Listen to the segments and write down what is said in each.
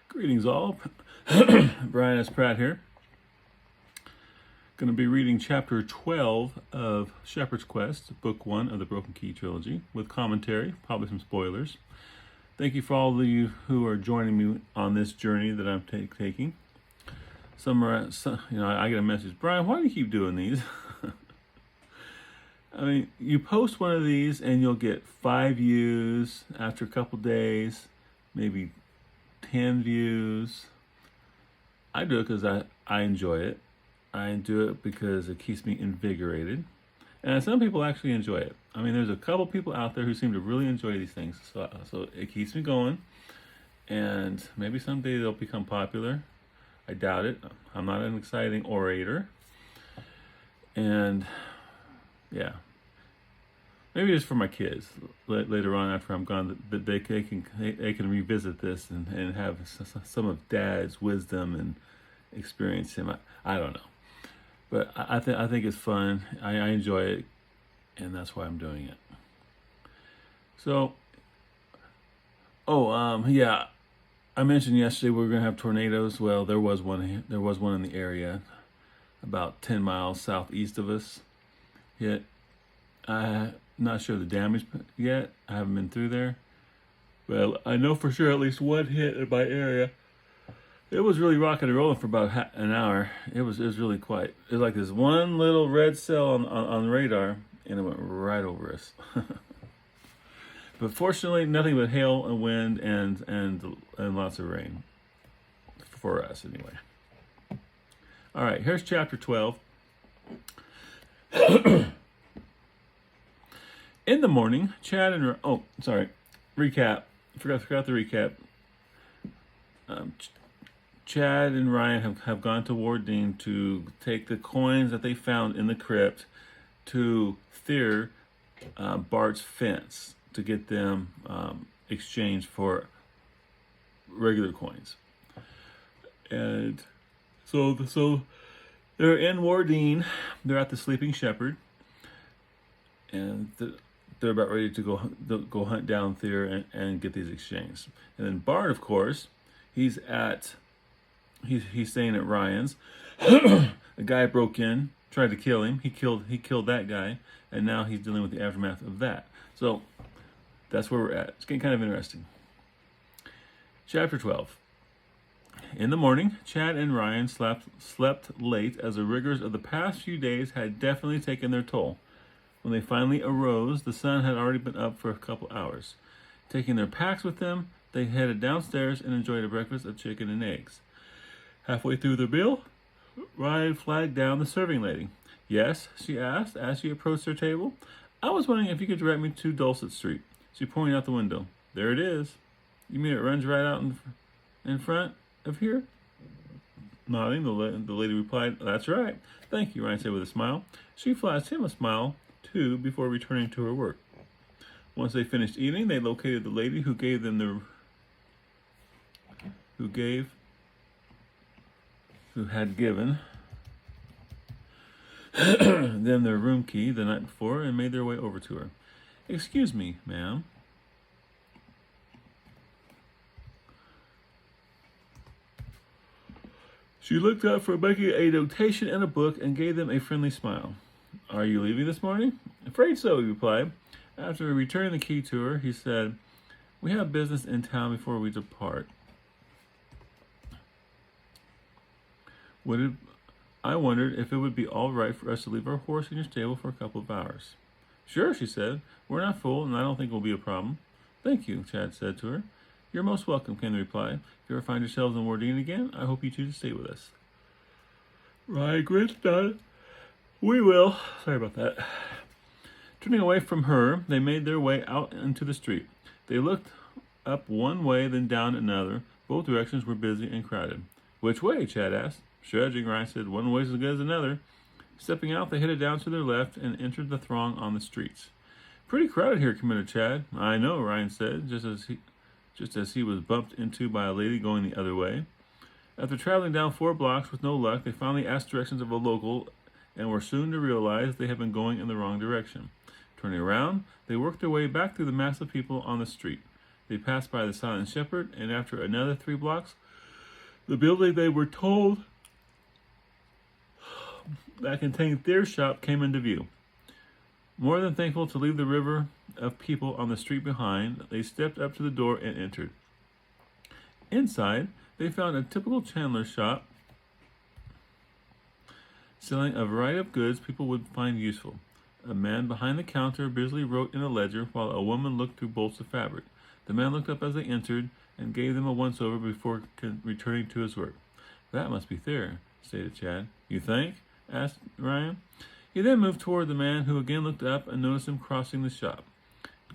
Greetings all. Brian S. Pratt here. Going to be reading chapter 12 of Shepherd's Quest, book 1 of the Broken Key Trilogy, with commentary, probably some spoilers. Thank you for all of you who are joining me on this journey that I'm taking. I get a message, Brian, why do you keep doing these? I mean, you post one of these and you'll get 5 views after a couple days, maybe 10 views. I do it because I enjoy it. I do it because it keeps me invigorated. And some people actually enjoy it. I mean, there's a couple people out there who seem to really enjoy these things. So it keeps me going. And maybe someday they'll become popular. I doubt it. I'm not an exciting orator. And yeah. Maybe it's for my kids later on after I'm gone, that they can revisit this and have some of Dad's wisdom and experience him. I don't know. But I think it's fun. I enjoy it, and that's why I'm doing it. So, yeah, I mentioned yesterday we were going to have tornadoes. Well, there was one. There was one in the area, about 10 miles southeast of us. Yet, I'm not sure the damage yet. I haven't been through there. Well, I know for sure at least one hit in my area. It was really rocking and rolling for about an hour. It was really quiet. It was like this one little red cell on the radar, and it went right over us. But fortunately, nothing but hail and wind and lots of rain for us anyway. All right, here's chapter 12. In the morning, recap. Forgot the recap. Chad and Ryan have gone to Wardine to take the coins that they found in the crypt to Thyr, Bart's fence, to get them exchanged for regular coins. And so they're in Wardine. They're at the Sleeping Shepherd, and they're about ready to go hunt down Thyr and get these exchanged. And then Bart, of course, he's staying at Ryan's. A guy broke in, tried to kill him. He killed that guy, and now he's dealing with the aftermath of that. So that's where we're at. It's getting kind of interesting. Chapter 12. In the morning, Chad and Ryan slept late as the rigors of the past few days had definitely taken their toll. When they finally arose, the sun had already been up for a couple hours. Taking their packs with them, they headed downstairs and enjoyed a breakfast of chicken and eggs. Halfway through their meal, Ryan flagged down the serving lady. Yes, she asked as she approached their table. I was wondering if you could direct me to Dulcet Street. She pointed out the window. There it is. You mean it runs right out in front of here? Nodding, the lady replied, That's right. Thank you, Ryan said with a smile. She flashed him a smile, too, before returning to her work. Once they finished eating, they located the lady who had given them their room key the night before and made their way over to her. Excuse me, ma'am. She looked up from making a notation in a book and gave them a friendly smile. Are you leaving this morning? Afraid so, he replied. After returning the key to her, he said, We have business in town before we depart. I wondered if it would be all right for us to leave our horse in your stable for a couple of hours. Sure, she said. We're not full, and I don't think it will be a problem. Thank you, Chad said to her. You're most welcome, came the reply. If you ever find yourselves in Wardine again, I hope you choose to stay with us. Ryan grinned down it. We will. Sorry about that. Turning away from her, they made their way out into the street. They looked up one way, then down another. Both directions were busy and crowded. Which way? Chad asked. Shrugging, Ryan said, one way's as good as another. Stepping out, they headed down to their left and entered the throng on the streets. Pretty crowded here, commented Chad. I know, Ryan said, just as he was bumped into by a lady going the other way. After traveling down 4 blocks with no luck, they finally asked directions of a local and were soon to realize they had been going in the wrong direction. Turning around, they worked their way back through the mass of people on the street. They passed by the Silent Shepherd, and after another 3 blocks, The building they were told that contained their shop came into view. More than thankful to leave the river of people on the street behind, they stepped up to the door and entered. Inside, they found a typical chandler's shop selling a variety of goods people would find useful. A man behind the counter busily wrote in a ledger while a woman looked through bolts of fabric. The man looked up as they entered and gave them a once-over before returning to his work. "That must be Thayer," stated Chad. "You think?" asked Riyan. He then moved toward the man, who again looked up and noticed him crossing the shop.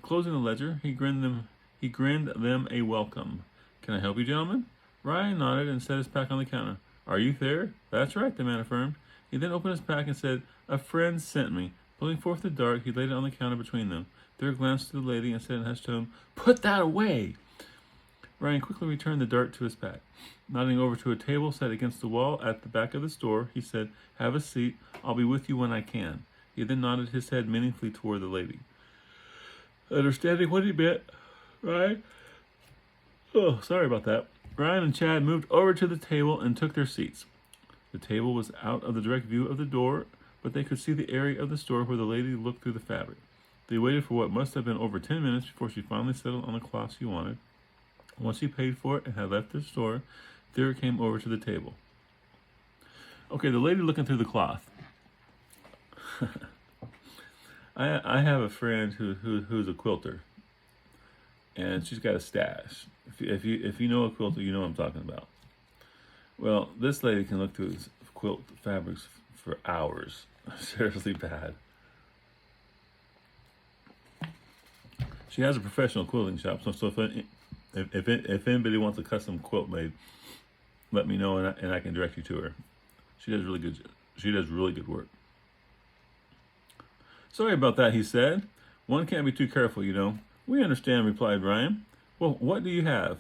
Closing the ledger, he grinned them a welcome. "Can I help you, gentlemen?" Riyan nodded and set his pack on the counter. "Are you Thayer?" "That's right," the man affirmed. He then opened his pack and said, "A friend sent me." Pulling forth the dart, he laid it on the counter between them. Thayer glanced at the lady and said in a hushed tone, "Put that away!" Riyan quickly returned the dart to his pack. Nodding over to a table set against the wall at the back of the store, he said, "Have a seat. I'll be with you when I can." He then nodded his head meaningfully toward the lady. Understanding what he meant, Riyan and Chad moved over to the table and took their seats. The table was out of the direct view of the door, but they could see the area of the store where the lady looked through the fabric. They waited for what must have been over 10 minutes before she finally settled on the cloth she wanted. Once she paid for it and had left the store, Thayer came over to the table. Okay, the lady looking through the cloth. I have a friend who's a quilter, and she's got a stash. If you know a quilter, you know what I'm talking about. Well, this lady can look through quilt fabrics for hours. Seriously bad. She has a professional quilting shop, so if anybody wants a custom quilt made, let me know and I can direct you to her. She does really good work. "Sorry about that," he said. "One can't be too careful, you know." "We understand," replied Riyan. "Well, what do you have?"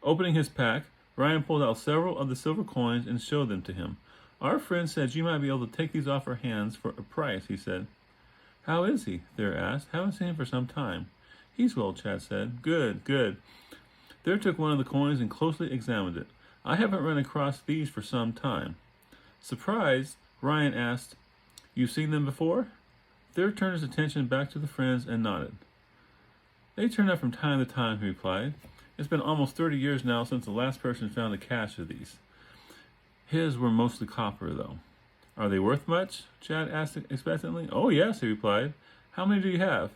Opening his pack, Riyan pulled out several of the silver coins and showed them to him. "Our friend said you might be able to take these off our hands for a price," he said. "How is he?" Thayer asked. "Haven't seen him for some time." "He's well," Chad said. Good. Thayer took one of the coins and closely examined it. "I haven't run across these for some time." Surprised, Riyan asked, "You've seen them before?" Thayer turned his attention back to the friends and nodded. "They turn up from time to time," he replied. "It's been almost 30 years now since the last person found a cache of these. His were mostly copper, though." "Are they worth much?" Chad asked expectantly. "Oh, yes," he replied. "How many do you have?"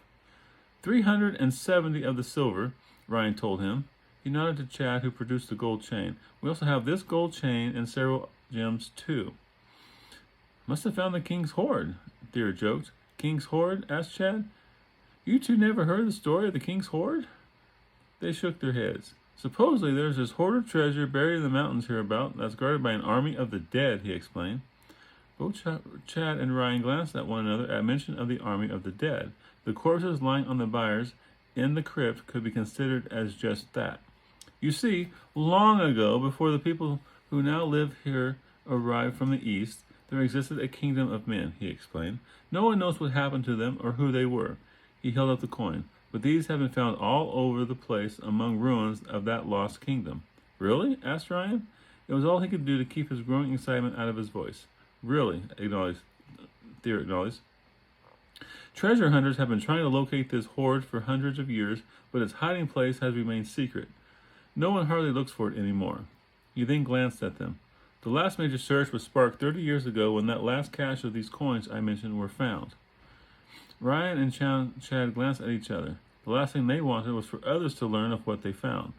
370 of the silver, Riyan told him. He nodded to Chad, who produced the gold chain. "We also have this gold chain and several gems, too." "Must have found the King's Horde," Thayer joked. "King's Horde?" asked Chad. "You two never heard the story of the King's Horde?" They shook their heads. "Supposedly there's this hoard of treasure buried in the mountains hereabout that's guarded by an army of the dead," he explained. Both Chad and Riyan glanced at one another at mention of the army of the dead. The corpses lying on the biers in the crypt could be considered as just that. "You see, long ago, before the people who now live here arrived from the east, there existed a kingdom of men," he explained. "No one knows what happened to them or who they were." He held up the coin. "But these have been found all over the place among ruins of that lost kingdom." "Really?" asked Riyan. It was all he could do to keep his growing excitement out of his voice. "Really," Thayer acknowledged. "Treasure hunters have been trying to locate this hoard for hundreds of years, but its hiding place has remained secret. No one hardly looks for it anymore." He then glanced at them. "The last major search was sparked 30 years ago when that last cache of these coins I mentioned were found." Riyan and Chad glanced at each other. The last thing they wanted was for others to learn of what they found.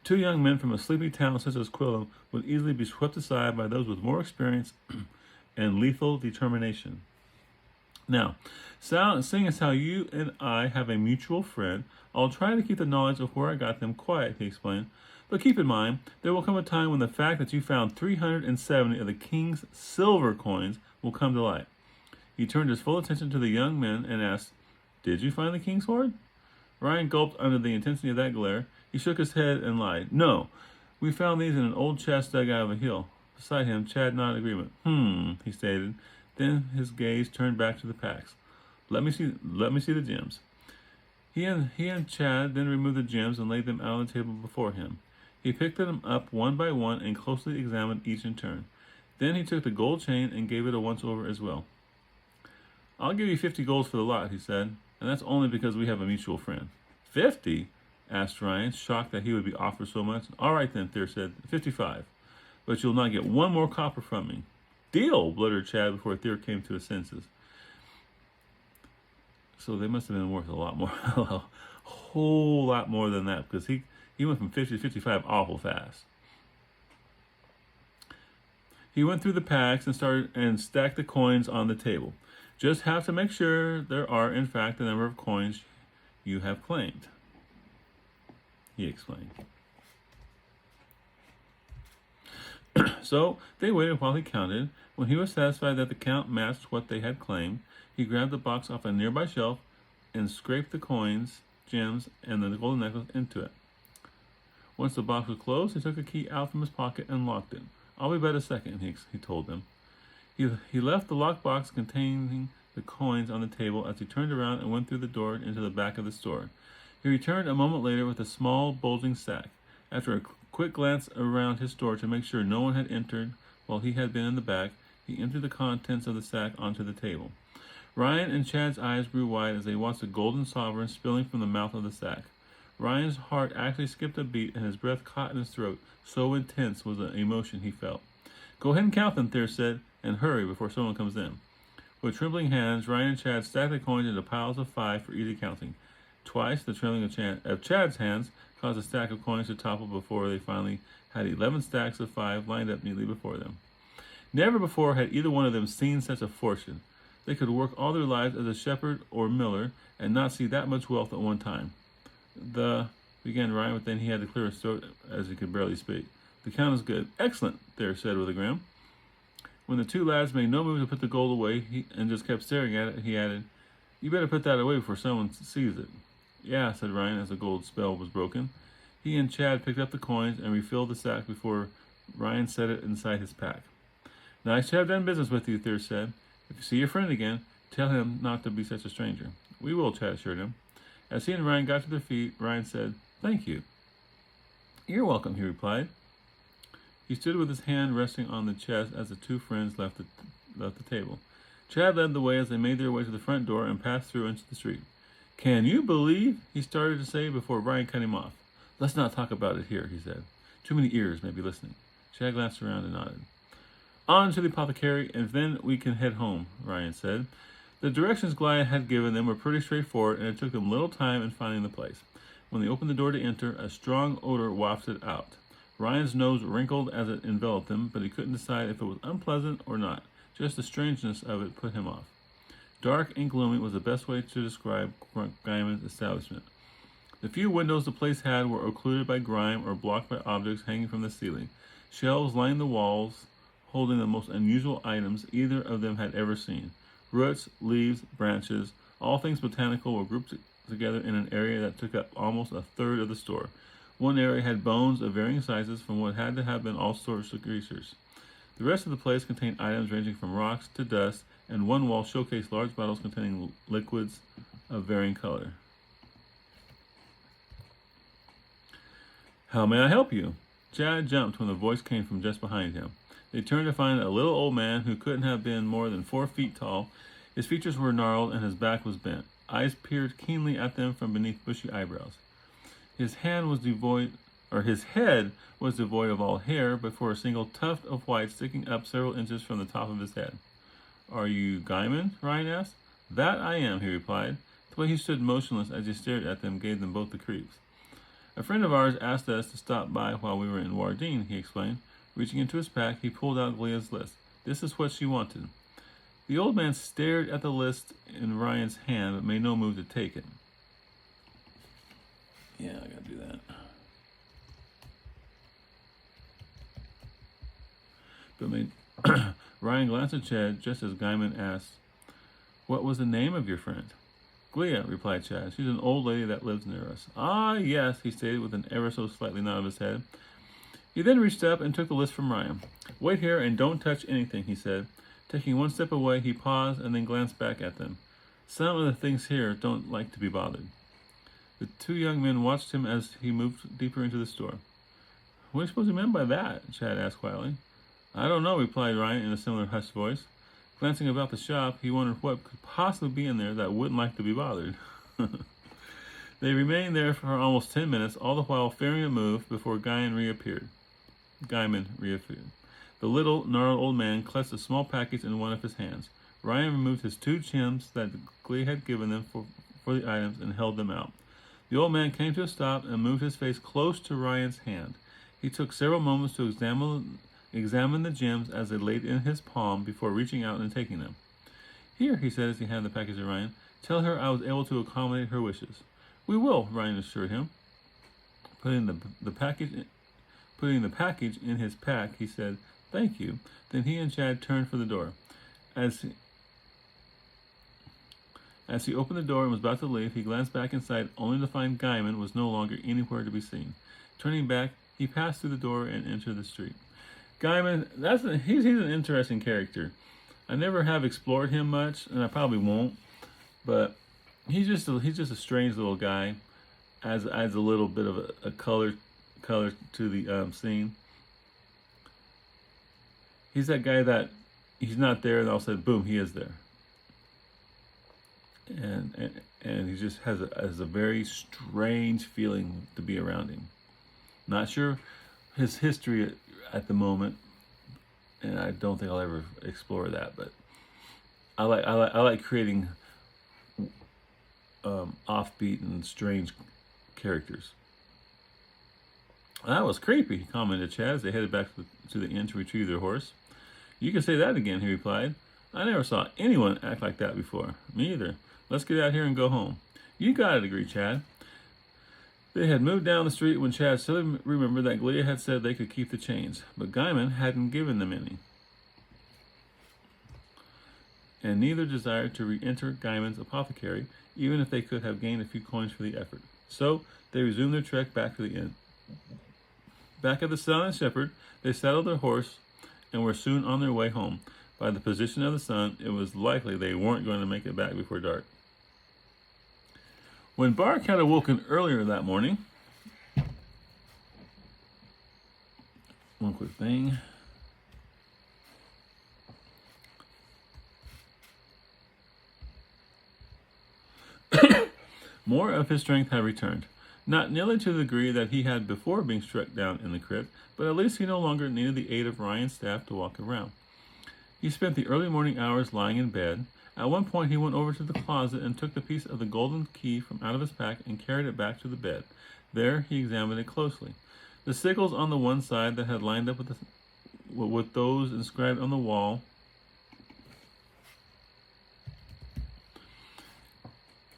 Two young men from a sleepy town such as Quillim would easily be swept aside by those with more experience and lethal determination. "Now, seeing as how you and I have a mutual friend, I'll try to keep the knowledge of where I got them quiet," he explained. "But keep in mind, there will come a time when the fact that you found 370 of the king's silver coins will come to light." He turned his full attention to the young men and asked, "Did you find the King's Horde?" Riyan gulped under the intensity of that glare. He shook his head and lied. "No, we found these in an old chest dug out of a hill." Beside him, Chad nodded agreement. He stated. Then his gaze turned back to the packs. Let me see the gems." He and Chad then removed the gems and laid them out on the table before him. He picked them up one by one and closely examined each in turn. Then he took the gold chain and gave it a once-over as well. "I'll give you 50 golds for the lot," he said, "and that's only because we have a mutual friend." 50? Asked Riyan, shocked that he would be offered so much. "All right then," Thir said, 55. "But you'll not get one more copper from me." "Deal," blurted Chad before Thir came to his senses. So they must have been worth a lot more, a whole lot more than that, because he went from 50 to 55 awful fast. He went through the packs and stacked the coins on the table. "Just have to make sure there are, in fact, the number of coins you have claimed," he explained. So they waited while he counted. When he was satisfied that the count matched what they had claimed, he grabbed the box off a nearby shelf and scraped the coins, gems, and the golden necklace into it. Once the box was closed, he took a key out from his pocket and locked it. "I'll be back a second," he told them. He left the locked box containing the coins on the table as he turned around and went through the door into the back of the store. He returned a moment later with a small, bulging sack. After a quick glance around his store to make sure no one had entered while he had been in the back, he emptied the contents of the sack onto the table. Riyan and Chad's eyes grew wide as they watched the golden sovereign spilling from the mouth of the sack. Riyan's heart actually skipped a beat and his breath caught in his throat, so intense was the emotion he felt. "Go ahead and count them," Thir said, "and hurry before someone comes in." With trembling hands, Riyan and Chad stacked the coins into piles of 5 for easy counting. Twice, the trembling of Chad's hands caused a stack of coins to topple before they finally had 11 stacks of 5 lined up neatly before them. Never before had either one of them seen such a fortune. They could work all their lives as a shepherd or miller and not see that much wealth at one time. Began Riyan, but then he had to clear his throat as he could barely speak. "The count is good." "Excellent," Thir said with a grin. When the two lads made no move to put the gold away and just kept staring at it, he added, "You better put that away before someone sees it." "Yeah," said Riyan as the gold spell was broken. He and Chad picked up the coins and refilled the sack before Riyan set it inside his pack. "Nice to have done business with you," Thir said. "If you see your friend again, tell him not to be such a stranger." "We will," Chad assured him. As he and Riyan got to their feet, Riyan said, "Thank you." "You're welcome," he replied. He stood with his hand resting on the chest as the two friends left the table. Chad led the way as they made their way to the front door and passed through into the street. "Can you believe?" he started to say before Riyan cut him off. "Let's not talk about it here," he said. "Too many ears may be listening." Chad glanced around and nodded. "On to the apothecary, and then we can head home," Riyan said. The directions Goliath had given them were pretty straightforward, and it took them little time in finding the place. When they opened the door to enter, a strong odor wafted out. Ryan's nose wrinkled as it enveloped him, but he couldn't decide if it was unpleasant or not. Just the strangeness of it put him off. Dark and gloomy was the best way to describe Gaiman's establishment. The few windows the place had were occluded by grime or blocked by objects hanging from the ceiling. Shelves lined the walls, holding the most unusual items either of them had ever seen. Roots, leaves, branches, all things botanical were grouped together in an area that took up almost a third of the store. One area had bones of varying sizes from what had to have been all sorts of creatures. The rest of the place contained items ranging from rocks to dust, and one wall showcased large bottles containing liquids of varying color. "How may I help you?" Chad jumped when the voice came from just behind him. They turned to find a little old man who couldn't have been more than 4 feet tall. His features were gnarled and his back was bent. Eyes peered keenly at them from beneath bushy eyebrows. His head was devoid of all hair, but for a single tuft of white sticking up several inches from the top of his head. "Are you Gaiman?" Riyan asked. "That I am," he replied. The way he stood motionless as he stared at them gave them both the creeps. "A friend of ours asked us to stop by while we were in Wardine," he explained. Reaching into his pack, he pulled out Glea's list. "This is what she wanted." The old man stared at the list in Ryan's hand, but made no move to take it. Yeah, I gotta do that. But Riyan glanced at Chad just as Gaiman asked, "What was the name of your friend?" "Glea," replied Chad. "She's an old lady that lives near us." "Ah, yes," he stated with an ever so slightly nod of his head. He then reached up and took the list from Riyan. "Wait here and don't touch anything," he said. Taking one step away, he paused and then glanced back at them. "Some of the things here don't like to be bothered." The two young men watched him as he moved deeper into the store. What do you suppose he meant by that? Chad asked quietly. I don't know, replied Riyan in a similar hushed voice. Glancing about the shop, he wondered what could possibly be in there that wouldn't like to be bothered. They remained there for almost 10 minutes, all the while fearing a move before Gaiman reappeared. The little, gnarled old man clutched a small package in one of his hands. Riyan removed his 2 gems that Glee had given them for the items and held them out. The old man came to a stop and moved his face close to Ryan's hand. He took several moments to examine the gems as they laid in his palm before reaching out and taking them. Here, he said as he handed the package to Riyan, tell her I was able to accommodate her wishes. We will, Riyan assured him. Putting the package in his pack, he said, thank you. Then he and Chad turned for the door. As he opened the door and was about to leave, he glanced back inside, only to find Gaiman was no longer anywhere to be seen. Turning back, he passed through the door and entered the street. Gaiman, he's an interesting character. I never have explored him much, and I probably won't. But he's just a strange little guy. Adds a little bit of a color to the scene. He's that guy that he's not there, and all of a sudden, boom, he is there. And he just has a very strange feeling to be around him. Not sure his history at the moment, and I don't think I'll ever explore that. But I like creating offbeat and strange characters. That was creepy, he commented to Chad as they headed back to the inn to retrieve their horse. You can say that again, he replied. I never saw anyone act like that before. Me either. Let's get out here and go home. You got it, agreed Chad. They had moved down the street when Chad suddenly remembered that Glia had said they could keep the chains, but Gaiman hadn't given them any. And neither desired to re-enter Gaiman's apothecary, even if they could have gained a few coins for the effort. So they resumed their trek back to the inn. Back at the Sun and Shepherd, they saddled their horse and were soon on their way home. By the position of the sun, it was likely they weren't going to make it back before dark. When Bark had awoken earlier that morning, one quick thing. More of his strength had returned. Not nearly to the degree that he had before being struck down in the crypt, but at least he no longer needed the aid of Ryan's staff to walk around. He spent the early morning hours lying in bed. At one point he went over to the closet and took the piece of the golden key from out of his pack and carried it back to the bed. There he examined it closely. The sigils on the one side that had lined up with those inscribed on the wall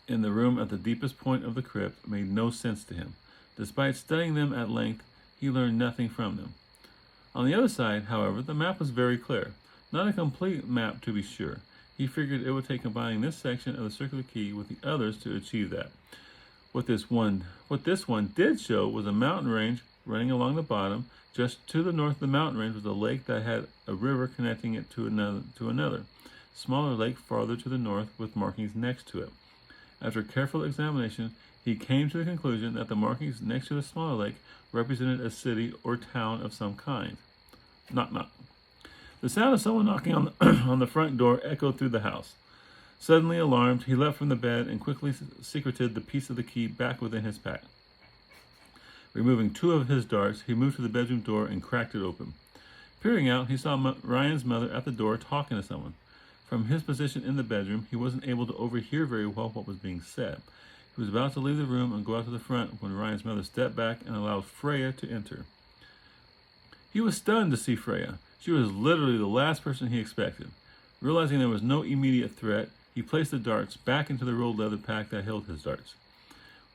in the room at the deepest point of the crypt made no sense to him. Despite studying them at length, he learned nothing from them. On the other side, however, the map was very clear. Not a complete map, to be sure. He figured it would take combining this section of the circular key with the others to achieve that. What this one did show was a mountain range running along the bottom. Just to the north of the mountain range was a lake that had a river connecting it to another smaller lake farther to the north with markings next to it. After careful examination, he came to the conclusion that the markings next to the smaller lake represented a city or town of some kind. Knock, knock. The sound of someone knocking on on the front door echoed through the house. Suddenly alarmed, he leapt from the bed and quickly secreted the piece of the key back within his pack. Removing 2 of his darts, he moved to the bedroom door and cracked it open. Peering out, he saw Ryan's mother at the door talking to someone. From his position in the bedroom, he wasn't able to overhear very well what was being said. He was about to leave the room and go out to the front when Ryan's mother stepped back and allowed Freya to enter. He was stunned to see Freya. She was literally the last person he expected. Realizing there was no immediate threat, he placed the darts back into the rolled leather pack that held his darts.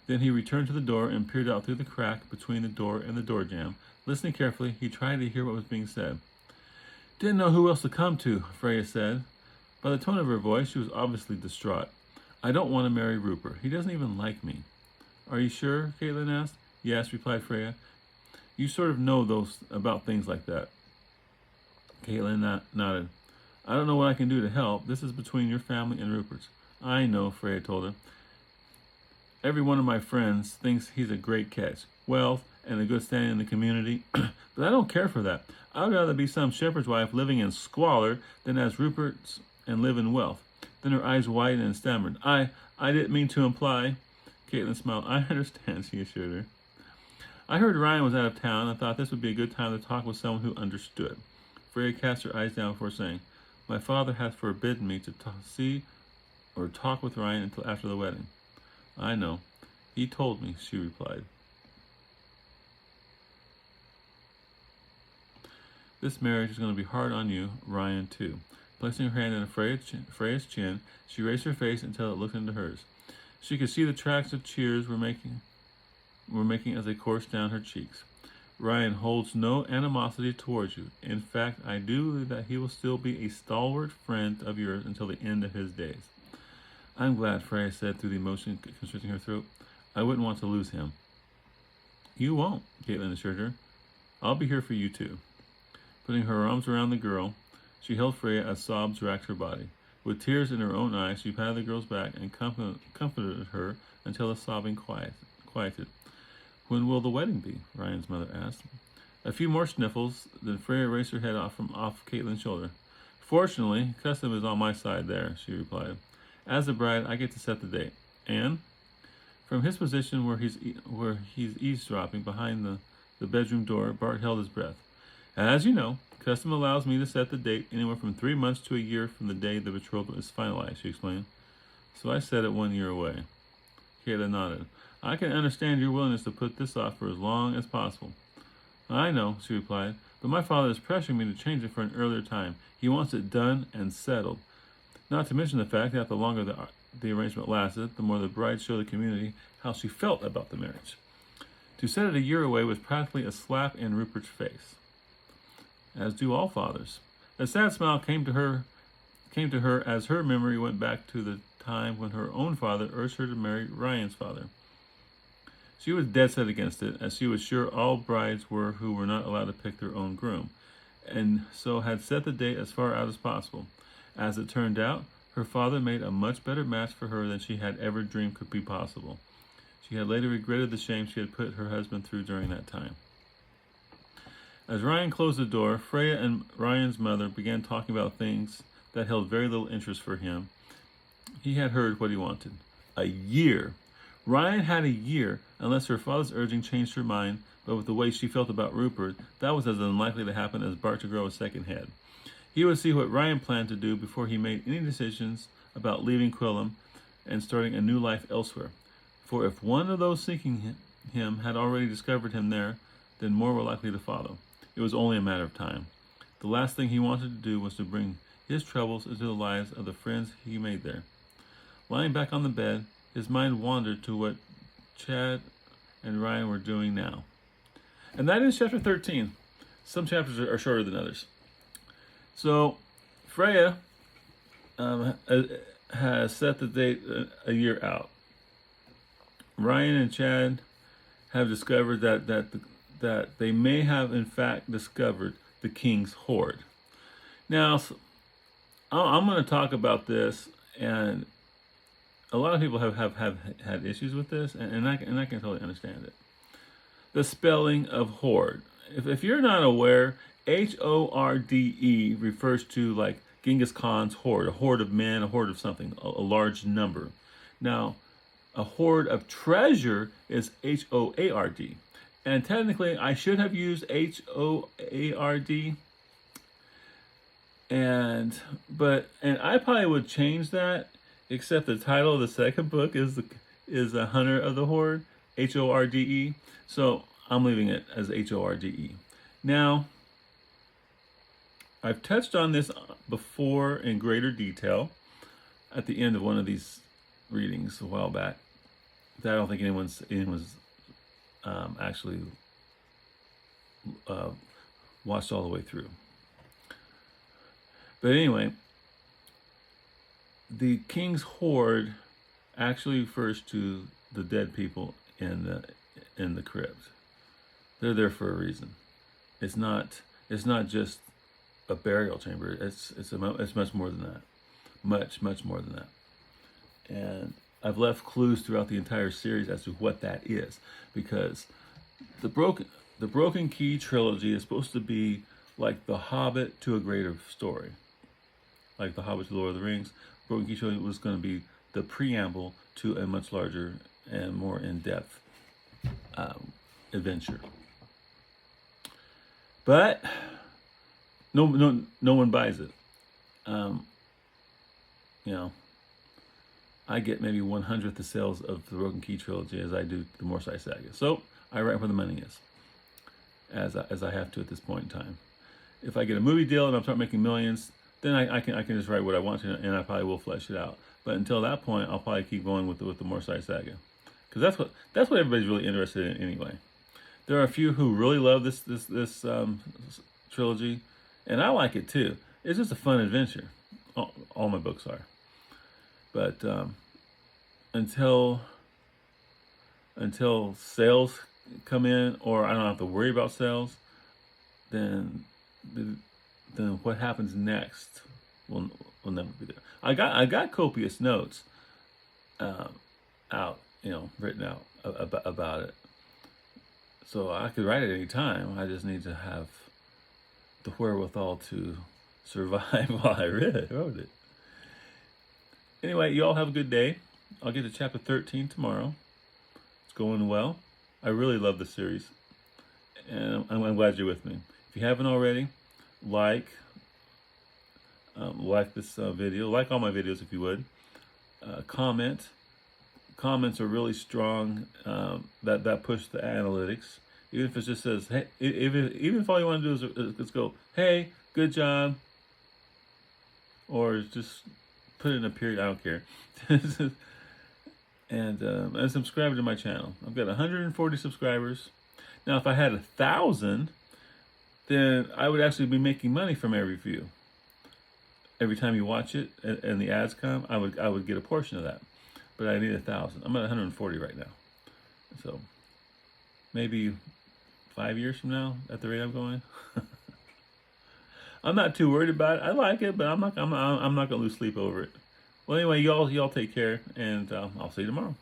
Then he returned to the door and peered out through the crack between the door and the door jamb. Listening carefully, he tried to hear what was being said. Didn't know who else to come to, Freya said. By the tone of her voice, she was obviously distraught. I don't want to marry Rupert. He doesn't even like me. Are you sure? Caitlin asked. Yes, replied Freya. You sort of know about things like that. Caitlin nodded. I don't know what I can do to help. This is between your family and Rupert's. I know, Freya told her. Every one of my friends thinks he's a great catch. Wealth, and a good standing in the community, but I don't care for that. I'd rather be some shepherd's wife living in squalor than as Rupert's and live in wealth. Then her eyes widened and stammered. I didn't mean to imply. Caitlin smiled. I understand, she assured her. I heard Riyan was out of town. I thought this would be a good time to talk with someone who understood. Freya cast her eyes down before saying, my father has forbidden me to see or talk with Riyan until after the wedding. I know. He told me, she replied. This marriage is going to be hard on you, Riyan, too. Placing her hand on Freya's chin, she raised her face until it looked into hers. She could see the tracks of tears were making as they coursed down her cheeks. Riyan holds no animosity towards you. In fact, I do believe that he will still be a stalwart friend of yours until the end of his days. I'm glad, Freya said through the emotion constricting her throat. I wouldn't want to lose him. You won't, Caitlin assured her. I'll be here for you too. Putting her arms around the girl, she held Freya as sobs racked her body. With tears in her own eyes, she patted the girl's back and comforted her until the sobbing quieted. When will the wedding be? Ryan's mother asked. A few more sniffles, then Freya raised her head off Caitlin's shoulder. Fortunately, custom is on my side there, she replied. As the bride, I get to set the date. And from his position where he's eavesdropping behind the bedroom door, Bart held his breath. As you know, custom allows me to set the date anywhere from 3 months to a year from the day the betrothal is finalized, she explained. So I set it 1 year away. Kayla nodded. I can understand your willingness to put this off for as long as possible. I know, she replied, but my father is pressuring me to change it for an earlier time. He wants it done and settled. Not to mention the fact that the longer the arrangement lasted, the more the bride showed the community how she felt about the marriage. To set it a year away was practically a slap in Rupert's face, as do all fathers. A sad smile came to her as her memory went back to the time when her own father urged her to marry Ryan's father. She was dead set against it, as she was sure all brides were who were not allowed to pick their own groom, and so had set the date as far out as possible. As it turned out, her father made a much better match for her than she had ever dreamed could be possible. She had later regretted the shame she had put her husband through during that time. As Riyan closed the door, Freya and Ryan's mother began talking about things that held very little interest for him. He had heard what he wanted. A year. Riyan had a year, unless her father's urging changed her mind, but with the way she felt about Rupert, that was as unlikely to happen as Bart to grow a second head. He would see what Riyan planned to do before he made any decisions about leaving Quillim and starting a new life elsewhere. For if one of those seeking him had already discovered him there, then more were likely to follow. It was only a matter of time. The last thing he wanted to do was to bring his troubles into the lives of the friends he made there. Lying back on the bed, his mind wandered to what Chad and Riyan were doing now. And that is chapter 13. Some chapters are shorter than others. So, Freya has set the date a year out. Riyan and Chad have discovered that they may have in fact discovered the king's horde. Now, I'm going to talk about this, and a lot of people have had issues with this, and I can totally understand it. The spelling of horde. If you're not aware, Horde refers to like Genghis Khan's horde, a horde of men, a horde of something, a large number. Now, a hoard of treasure is Hoard. And technically, I should have used Hoard. And I probably would change that, except the title of the second book is a Hunter of the Horde, Horde. So I'm leaving it as Horde. Now, I've touched on this before in greater detail at the end of one of these readings a while back. That I don't think anyone's actually watched all the way through. But anyway, the king's horde actually refers to the dead people in the crypt. They're there for a reason. It's not just a burial chamber. It's much more than that. Much more than that. And I've left clues throughout the entire series as to what that is, because The Broken Key trilogy is supposed to be like The Hobbit to a greater story. Like The Hobbit to Lord of the Rings, Broken Key trilogy was going to be the preamble to a much larger and more in-depth adventure. But no one buys it. You know, I get maybe 1/100th the sales of the Broken Key trilogy as I do the Morsai Saga. So I write where the money is, as I have to at this point in time. If I get a movie deal and I'm starting making millions, then I can just write what I want to, and I probably will flesh it out. But until that point, I'll probably keep going with the Morsai Saga, because that's what everybody's really interested in anyway. There are a few who really love this trilogy, and I like it too. It's just a fun adventure. All my books are. But until sales come in, or I don't have to worry about sales, then what happens next will never be there. I got copious notes out, written out about it, so I could write it any time. I just need to have the wherewithal to survive while I wrote it. Anyway, you all have a good day. I'll get to chapter 13 tomorrow. It's going well. I really love the series, and I'm glad you're with me. If you haven't already, like this video, like all my videos if you would. Comment. Comments are really strong. That push the analytics. Even if it just says, hey, even if all you want to do is go, hey, good job, or just put in a period. I don't care. And subscribe to my channel. I've got 140 subscribers. Now, if I had 1,000, then I would actually be making money from every view. Every time you watch it and the ads come, I would get a portion of that. But I need 1,000. I'm at 140 right now. So maybe 5 years from now, at the rate I'm going, I'm not too worried about it. I like it, but I'm not gonna lose sleep over it. Well, anyway, y'all take care, and I'll see you tomorrow.